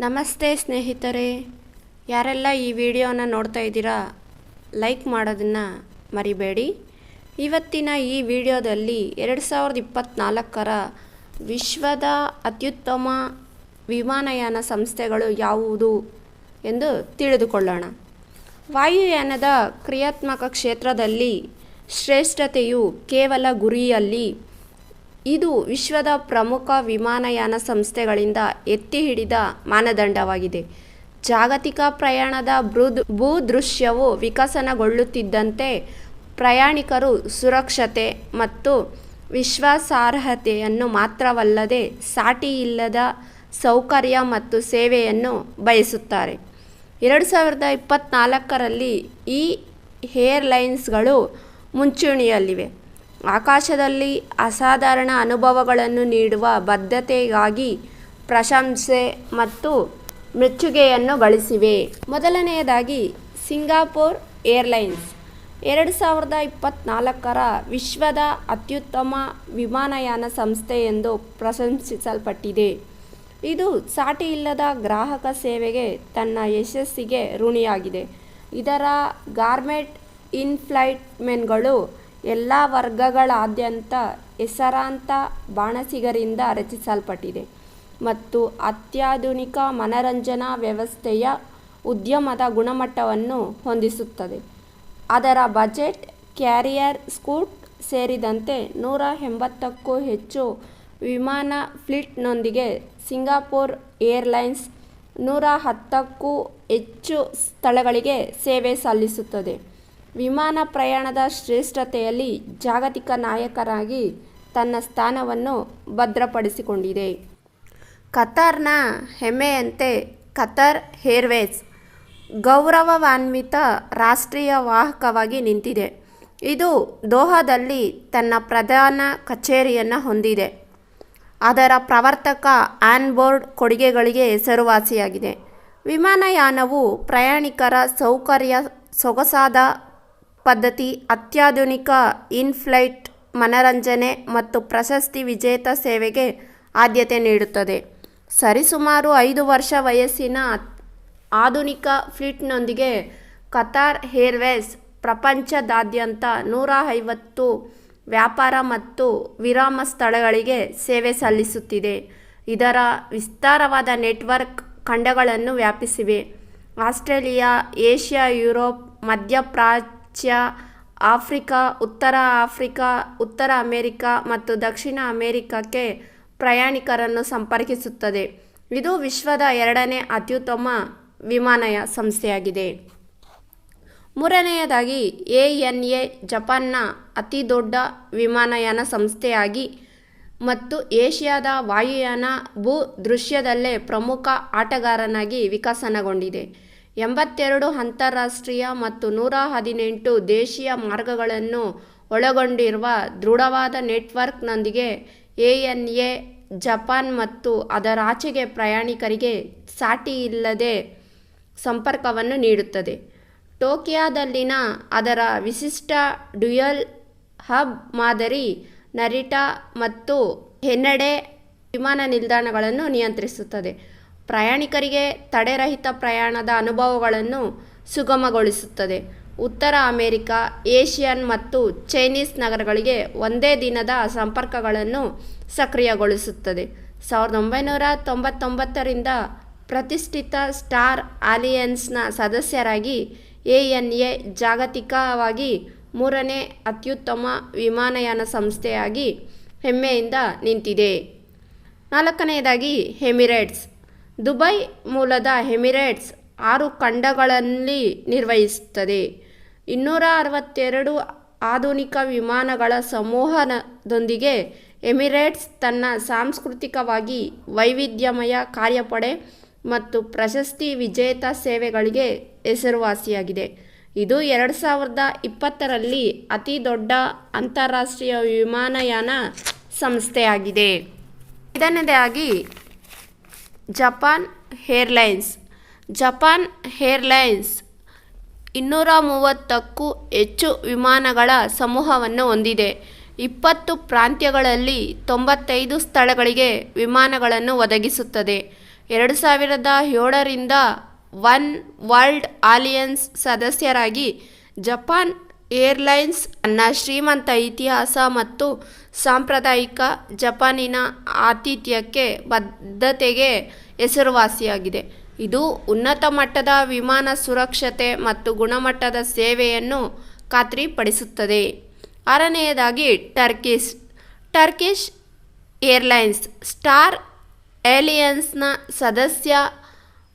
ನಮಸ್ತೆ ಸ್ನೇಹಿತರೆ, ಯಾರೆಲ್ಲ ಈ ವಿಡಿಯೋನ ನೋಡ್ತಾ ಇದ್ದೀರಾ ಲೈಕ್ ಮಾಡೋದನ್ನು ಮರಿಬೇಡಿ. ಇವತ್ತಿನ ಈ ವಿಡಿಯೋದಲ್ಲಿ 2024ರ ವಿಶ್ವದ ಅತ್ಯುತ್ತಮ ವಿಮಾನಯಾನ ಸಂಸ್ಥೆಗಳು ಯಾವುದು ಎಂದು ತಿಳಿದುಕೊಳ್ಳೋಣ. ವಾಯುಯಾನದ ಕ್ರಿಯಾತ್ಮಕ ಕ್ಷೇತ್ರದಲ್ಲಿ ಶ್ರೇಷ್ಠತೆಯು ಕೇವಲ ಗುರಿಯಲ್ಲಿ ಇದು ವಿಶ್ವದ ಪ್ರಮುಖ ವಿಮಾನಯಾನ ಸಂಸ್ಥೆಗಳಿಂದ ಎತ್ತಿ ಹಿಡಿದ ಮಾನದಂಡವಾಗಿದೆ. ಜಾಗತಿಕ ಪ್ರಯಾಣದ ಭೂದೃಶ್ಯವು ವಿಕಸನಗೊಳ್ಳುತ್ತಿದ್ದಂತೆ ಪ್ರಯಾಣಿಕರು ಸುರಕ್ಷತೆ ಮತ್ತು ವಿಶ್ವಾಸಾರ್ಹತೆಯನ್ನು ಮಾತ್ರವಲ್ಲದೆ ಸಾಟಿಯಿಲ್ಲದ ಸೌಕರ್ಯ ಮತ್ತು ಸೇವೆಯನ್ನು ಬಯಸುತ್ತಾರೆ. 2024ರಲ್ಲಿ ಈ ಏರ್ಲೈನ್ಸ್ಗಳು ಮುಂಚೂಣಿಯಲ್ಲಿವೆ. ಆಕಾಶದಲ್ಲಿ ಅಸಾಧಾರಣ ಅನುಭವಗಳನ್ನು ನೀಡುವ ಬದ್ಧತೆಗಾಗಿ ಪ್ರಶಂಸೆ ಮತ್ತು ಮೆಚ್ಚುಗೆಯನ್ನು ಗಳಿಸಿವೆ. ಮೊದಲನೆಯದಾಗಿ ಸಿಂಗಾಪುರ್ ಏರ್ಲೈನ್ಸ್ 2024ರ ವಿಶ್ವದ ಅತ್ಯುತ್ತಮ ವಿಮಾನಯಾನ ಸಂಸ್ಥೆ ಎಂದು ಪ್ರಶಂಸಿಸಲ್ಪಟ್ಟಿದೆ. ಇದು ಸಾಟಿಯಿಲ್ಲದ ಗ್ರಾಹಕ ಸೇವೆಗೆ ತನ್ನ ಯಶಸ್ಸಿಗೆ ಋಣಿಯಾಗಿದೆ. ಇದರ ಗಾರ್ಮೆಟ್ ಇನ್ಫ್ಲೈಟ್ಮೆಂಟ್ಗಳು ಎಲ್ಲ ವರ್ಗಗಳಾದ್ಯಂತ ಹೆಸರಾಂತ ಬಾಣಸಿಗರಿಂದ ರಚಿಸಲ್ಪಟ್ಟಿದೆ ಮತ್ತು ಅತ್ಯಾಧುನಿಕ ಮನರಂಜನಾ ವ್ಯವಸ್ಥೆಯ ಉದ್ಯಮದ ಗುಣಮಟ್ಟವನ್ನು ಹೊಂದಿಸುತ್ತದೆ. ಅದರ ಬಜೆಟ್ ಕ್ಯಾರಿಯರ್ ಸ್ಕೂಟ್ ಸೇರಿದಂತೆ 180ಕ್ಕೂ ಹೆಚ್ಚು ವಿಮಾನ ಫ್ಲೀಟ್ನೊಂದಿಗೆ ಸಿಂಗಾಪುರ್ ಏರ್ಲೈನ್ಸ್ 110ಕ್ಕೂ ಹೆಚ್ಚು ಸ್ಥಳಗಳಿಗೆ ಸೇವೆ ಸಲ್ಲಿಸುತ್ತದೆ. ವಿಮಾನ ಪ್ರಯಾಣದ ಶ್ರೇಷ್ಠತೆಯಲ್ಲಿ ಜಾಗತಿಕ ನಾಯಕರಾಗಿ ತನ್ನ ಸ್ಥಾನವನ್ನು ಭದ್ರಪಡಿಸಿಕೊಂಡಿದೆ. ಕತಾರ್ನ ಹೆಮ್ಮೆಯಂತೆ ಕತಾರ್ ಏರ್ವೇಸ್ ಗೌರವಾನ್ವಿತ ರಾಷ್ಟ್ರೀಯ ವಾಹಕವಾಗಿ ನಿಂತಿದೆ. ಇದು ದೋಹಾದಲ್ಲಿ ತನ್ನ ಪ್ರಧಾನ ಕಚೇರಿಯನ್ನು ಹೊಂದಿದೆ. ಅದರ ಪ್ರವರ್ತಕ ಆನ್ಬೋರ್ಡ್ ಕೊಡುಗೆಗಳಿಗೆ ಹೆಸರುವಾಸಿಯಾಗಿದೆ. ವಿಮಾನಯಾನವು ಪ್ರಯಾಣಿಕರ ಸೌಕರ್ಯ, ಸೊಗಸಾದ ಪದ್ಧತಿ, ಅತ್ಯಾಧುನಿಕ ಇನ್-ಫ್ಲೈಟ್ ಮನರಂಜನೆ ಮತ್ತು ಪ್ರಶಸ್ತಿ ವಿಜೇತ ಸೇವೆಗೆ ಆದ್ಯತೆ ನೀಡುತ್ತದೆ. ಸರಿಸುಮಾರು 5 ವರ್ಷ ವಯಸ್ಸಿನ ಆಧುನಿಕ ಫ್ಲೀಟ್ನೊಂದಿಗೆ ಕತಾರ್ ಏರ್ವೇಸ್ ಪ್ರಪಂಚದಾದ್ಯಂತ 150 ವ್ಯಾಪಾರ ಮತ್ತು ವಿರಾಮ ಸ್ಥಳಗಳಿಗೆ ಸೇವೆ ಸಲ್ಲಿಸುತ್ತಿದೆ. ಇದರ ವಿಸ್ತಾರವಾದ ನೆಟ್ವರ್ಕ್ ಖಂಡಗಳನ್ನು ವ್ಯಾಪಿಸಿವೆ. ಆಸ್ಟ್ರೇಲಿಯಾ, ಏಷ್ಯಾ, ಯುರೋಪ್, ಮಧ್ಯಪ್ರಾಚ್ಯ, ಆಫ್ರಿಕಾ, ಉತ್ತರ ಆಫ್ರಿಕಾ, ಉತ್ತರ ಅಮೆರಿಕ ಮತ್ತು ದಕ್ಷಿಣ ಅಮೆರಿಕಕ್ಕೆ ಪ್ರಯಾಣಿಕರನ್ನು ಸಂಪರ್ಕಿಸುತ್ತದೆ. ಇದು ವಿಶ್ವದ 2ನೇ ಅತ್ಯುತ್ತಮ ವಿಮಾನಯಾನ ಸಂಸ್ಥೆಯಾಗಿದೆ. ಮೂರನೆಯದಾಗಿ ANA ಜಪಾನ್ನ ಅತಿದೊಡ್ಡ ವಿಮಾನಯಾನ ಸಂಸ್ಥೆಯಾಗಿ ಮತ್ತು ಏಷ್ಯಾದ ವಾಯುಯಾನ ಭೂದೃಶ್ಯದಲ್ಲೇ ಪ್ರಮುಖ ಆಟಗಾರನಾಗಿ ವಿಕಸನಗೊಂಡಿದೆ. 82 ಅಂತಾರಾಷ್ಟ್ರೀಯ ಮತ್ತು 118 ದೇಶೀಯ ಮಾರ್ಗಗಳನ್ನು ಒಳಗೊಂಡಿರುವ ದೃಢವಾದ ನೆಟ್ವರ್ಕ್ನೊಂದಿಗೆ ANA ಜಪಾನ್ ಮತ್ತು ಅದರಾಚೆಗೆ ಪ್ರಯಾಣಿಕರಿಗೆ ಸಾಟಿಯಿಲ್ಲದೆ ಸಂಪರ್ಕವನ್ನು ನೀಡುತ್ತದೆ. ಟೋಕಿಯೋದಲ್ಲಿನ ಅದರ ವಿಶಿಷ್ಟ ಡ್ಯುಯಲ್ ಹಬ್ ಮಾದರಿ ನರಿಟಾ ಮತ್ತು ಹೆನೆಡೆ ವಿಮಾನ ನಿಲ್ದಾಣಗಳನ್ನು ನಿಯಂತ್ರಿಸುತ್ತದೆ. ಪ್ರಯಾಣಿಕರಿಗೆ ತಡೆರಹಿತ ಪ್ರಯಾಣದ ಅನುಭವಗಳನ್ನು ಸುಗಮಗೊಳಿಸುತ್ತದೆ. ಉತ್ತರ ಅಮೆರಿಕ, ಏಷ್ಯನ್ ಮತ್ತು ಚೈನೀಸ್ ನಗರಗಳಿಗೆ ಒಂದೇ ದಿನದ ಸಂಪರ್ಕಗಳನ್ನು ಸಕ್ರಿಯಗೊಳಿಸುತ್ತದೆ. 1999ರಿಂದ ಪ್ರತಿಷ್ಠಿತ ಸ್ಟಾರ್ ಅಲಿಯನ್ಸ್ನ ಸದಸ್ಯರಾಗಿ ANA ಜಾಗತಿಕವಾಗಿ 3ನೇ ಅತ್ಯುತ್ತಮ ವಿಮಾನಯಾನ ಸಂಸ್ಥೆಯಾಗಿ ಹೆಮ್ಮೆಯಿಂದ ನಿಂತಿದೆ. 4ನೇದಾಗಿ ಎಮಿರೇಟ್ಸ್. ದುಬೈ ಮೂಲದ ಎಮಿರೇಟ್ಸ್ 6 ಖಂಡಗಳಲ್ಲಿ ನಿರ್ವಹಿಸುತ್ತದೆ. 262 ಆಧುನಿಕ ವಿಮಾನಗಳ ಸಮೂಹದೊಂದಿಗೆ ಎಮಿರೇಟ್ಸ್ ತನ್ನ ಸಾಂಸ್ಕೃತಿಕವಾಗಿ ವೈವಿಧ್ಯಮಯ ಕಾರ್ಯಪಡೆ ಮತ್ತು ಪ್ರಶಸ್ತಿ ವಿಜೇತ ಸೇವೆಗಳಿಗೆ ಹೆಸರುವಾಸಿಯಾಗಿದೆ. ಇದು 2020ರಲ್ಲಿ ಅತಿ ದೊಡ್ಡ ಅಂತಾರಾಷ್ಟ್ರೀಯ ವಿಮಾನಯಾನ ಸಂಸ್ಥೆಯಾಗಿದೆ. 5ನೇದಾಗಿ ಜಪಾನ್ ಏರ್ಲೈನ್ಸ್. ಜಪಾನ್ ಏರ್ಲೈನ್ಸ್ 230ಕ್ಕೂ ಹೆಚ್ಚು ವಿಮಾನಗಳ ಸಮೂಹವನ್ನು ಹೊಂದಿದೆ. 20 ಪ್ರಾಂತ್ಯಗಳಲ್ಲಿ 95 ಸ್ಥಳಗಳಿಗೆ ವಿಮಾನಗಳನ್ನು ಒದಗಿಸುತ್ತದೆ. 2007ರಿಂದ ಒನ್ ವರ್ಲ್ಡ್ ಅಲಿಯನ್ಸ್ ಸದಸ್ಯರಾಗಿ ಜಪಾನ್ ಏರ್ಲೈನ್ಸ್ ತನ್ನ ಶ್ರೀಮಂತ ಇತಿಹಾಸ ಮತ್ತು ಸಾಂಪ್ರದಾಯಿಕ ಜಪಾನಿನ ಆತಿಥ್ಯಕ್ಕೆ ಬದ್ಧತೆಗೆ ಹೆಸರುವಾಸಿಯಾಗಿದೆ. ಇದು ಉನ್ನತ ಮಟ್ಟದ ವಿಮಾನ ಸುರಕ್ಷತೆ ಮತ್ತು ಗುಣಮಟ್ಟದ ಸೇವೆಯನ್ನು ಖಾತ್ರಿಪಡಿಸುತ್ತದೆ. 6ನೇದಾಗಿ ಟರ್ಕಿಶ್ ಏರ್ಲೈನ್ಸ್ ಸ್ಟಾರ್ ಅಲಿಯನ್ಸ್ನ ಸದಸ್ಯ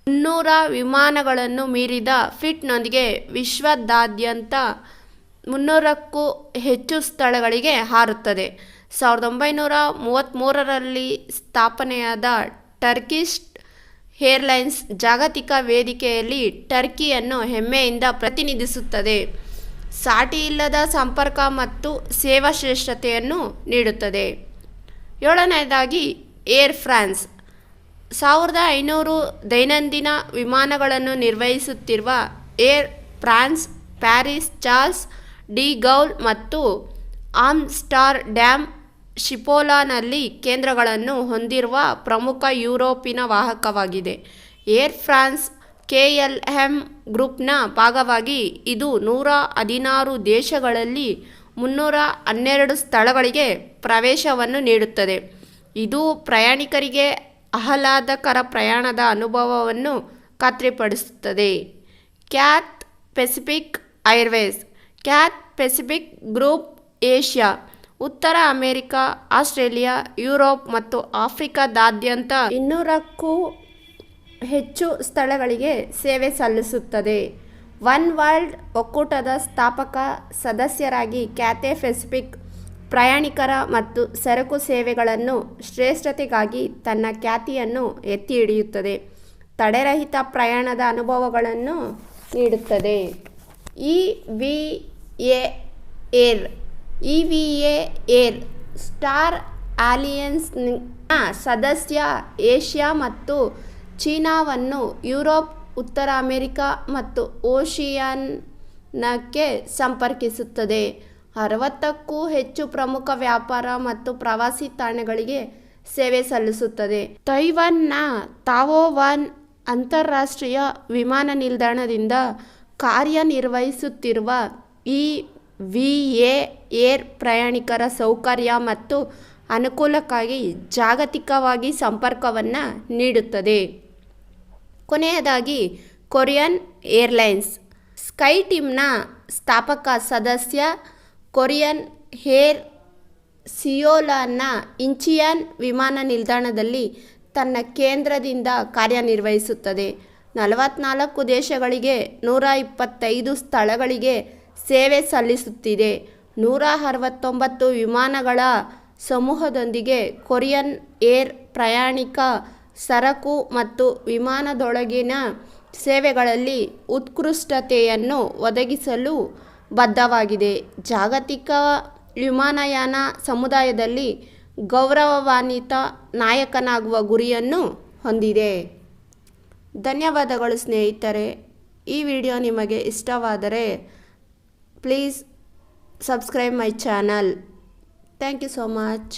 300 ವಿಮಾನಗಳನ್ನು ಮೀರಿದ ಫ್ಲೀಟ್ನೊಂದಿಗೆ ವಿಶ್ವದಾದ್ಯಂತ 300ಕ್ಕೂ ಹೆಚ್ಚು ಸ್ಥಳಗಳಿಗೆ ಹಾರುತ್ತದೆ. 1933ರಲ್ಲಿ ಸ್ಥಾಪನೆಯಾದ ಟರ್ಕಿಶ್ ಏರ್ಲೈನ್ಸ್ ಜಾಗತಿಕ ವೇದಿಕೆಯಲ್ಲಿ ಟರ್ಕಿಯನ್ನು ಹೆಮ್ಮೆಯಿಂದ ಪ್ರತಿನಿಧಿಸುತ್ತದೆ, ಸಾಟಿಯಿಲ್ಲದ ಸಂಪರ್ಕ ಮತ್ತು ಸೇವಾ ಶ್ರೇಷ್ಠತೆಯನ್ನು ನೀಡುತ್ತದೆ. 7ನೇದಾಗಿ ಏರ್ ಫ್ರಾನ್ಸ್ 1500 ದೈನಂದಿನ ವಿಮಾನಗಳನ್ನು ನಿರ್ವಹಿಸುತ್ತಿರುವ Air France Paris Charles de Gaulle ಮತ್ತು ಆಮ್ಸ್ಟರ್ಡ್ಯಾಮ್ ಶಿಪೋಲಾನಲ್ಲಿ ಕೇಂದ್ರಗಳನ್ನು ಹೊಂದಿರುವ ಪ್ರಮುಖ ಯುರೋಪಿನ ವಾಹಕವಾಗಿದೆ. ಏರ್ ಫ್ರಾನ್ಸ್ KLM ಗ್ರೂಪ್ನ ಭಾಗವಾಗಿ ಇದು 116 ದೇಶಗಳಲ್ಲಿ 312 ಸ್ಥಳಗಳಿಗೆ ಪ್ರವೇಶವನ್ನು ನೀಡುತ್ತದೆ. ಇದು ಪ್ರಯಾಣಿಕರಿಗೆ ಆಹ್ಲಾದಕರ ಪ್ರಯಾಣದ ಅನುಭವವನ್ನು ಖಾತ್ರಿಪಡಿಸುತ್ತದೆ. Cathay Pacific Airways Pacific Group Asia, ಉತ್ತರ ಅಮೆರಿಕ, ಆಸ್ಟ್ರೇಲಿಯಾ, ಯುರೋಪ್ ಮತ್ತು ಆಫ್ರಿಕಾದಾದ್ಯಂತ 200ಕ್ಕೂ ಹೆಚ್ಚು ಸ್ಥಳಗಳಿಗೆ ಸೇವೆ ಸಲ್ಲಿಸುತ್ತದೆ. ಒನ್ ವರ್ಲ್ಡ್ ಒಕ್ಕೂಟದ ಸ್ಥಾಪಕ ಸದಸ್ಯರಾಗಿ ಕ್ಯಾಥೆ ಪೆಸಿಫಿಕ್ ಪ್ರಯಾಣಿಕರ ಮತ್ತು ಸರಕು ಸೇವೆಗಳನ್ನು ಶ್ರೇಷ್ಠತೆಗಾಗಿ ತನ್ನ ಖ್ಯಾತಿಯನ್ನು ಎತ್ತಿ ಹಿಡಿಯುತ್ತದೆ, ತಡೆರಹಿತ ಪ್ರಯಾಣದ ಅನುಭವಗಳನ್ನು ನೀಡುತ್ತದೆ. EVA ಏರ್ ಸ್ಟಾರ್ ಅಲಿಯನ್ಸ್ನ ಸದಸ್ಯ ಏಷ್ಯಾ ಮತ್ತು ಚೀನಾವನ್ನು ಯುರೋಪ್, ಉತ್ತರ ಅಮೆರಿಕ ಮತ್ತು ಓಷಿಯಾನಿಯಾಕ್ಕೆ ಸಂಪರ್ಕಿಸುತ್ತದೆ. 60ಕ್ಕೂ ಹೆಚ್ಚು ಪ್ರಮುಖ ವ್ಯಾಪಾರ ಮತ್ತು ಪ್ರವಾಸಿ ತಾಣಗಳಿಗೆ ಸೇವೆ ಸಲ್ಲಿಸುತ್ತದೆ. ತೈವಾನ್ನ ತಾವೋವಾನ್ ಅಂತಾರಾಷ್ಟ್ರೀಯ ವಿಮಾನ ನಿಲ್ದಾಣದಿಂದ ಕಾರ್ಯನಿರ್ವಹಿಸುತ್ತಿರುವ EVA ಏರ್ ಪ್ರಯಾಣಿಕರ ಸೌಕರ್ಯ ಮತ್ತು ಅನುಕೂಲಕ್ಕಾಗಿ ಜಾಗತಿಕವಾಗಿ ಸಂಪರ್ಕವನ್ನು ನೀಡುತ್ತದೆ. ಕೊನೆಯದಾಗಿ ಕೊರಿಯನ್ ಏರ್ಲೈನ್ಸ್ ಸ್ಕೈಟೀಮ್ನ ಸ್ಥಾಪಕ ಸದಸ್ಯ ಕೊರಿಯನ್ ಏರ್ ಸಿಯೋಲ್ನ ಇಂಚಿಯಾನ್ ವಿಮಾನ ನಿಲ್ದಾಣದಲ್ಲಿ ತನ್ನ ಕೇಂದ್ರದಿಂದ ಕಾರ್ಯನಿರ್ವಹಿಸುತ್ತದೆ. 44 ದೇಶಗಳಿಗೆ 125 ಸ್ಥಳಗಳಿಗೆ ಸೇವೆ ಸಲ್ಲಿಸುತ್ತಿದೆ. 169 ವಿಮಾನಗಳ ಸಮೂಹದೊಂದಿಗೆ ಕೊರಿಯನ್ ಏರ್ ಪ್ರಯಾಣಿಕ, ಸರಕು ಮತ್ತು ವಿಮಾನದೊಳಗಿನ ಸೇವೆಗಳಲ್ಲಿ ಉತ್ಕೃಷ್ಟತೆಯನ್ನು ಒದಗಿಸಲು ಬದ್ಧವಾಗಿದೆ. ಜಾಗತಿಕ ವಿಮಾನಯಾನ ಸಮುದಾಯದಲ್ಲಿ ಗೌರವಾನ್ವಿತ ನಾಯಕನಾಗುವ ಗುರಿಯನ್ನು ಹೊಂದಿದೆ. ಧನ್ಯವಾದಗಳು ಸ್ನೇಹಿತರೆ. ಈ ವಿಡಿಯೋ ನಿಮಗೆ ಇಷ್ಟವಾದರೆ please subscribe my channel. Thank you so much.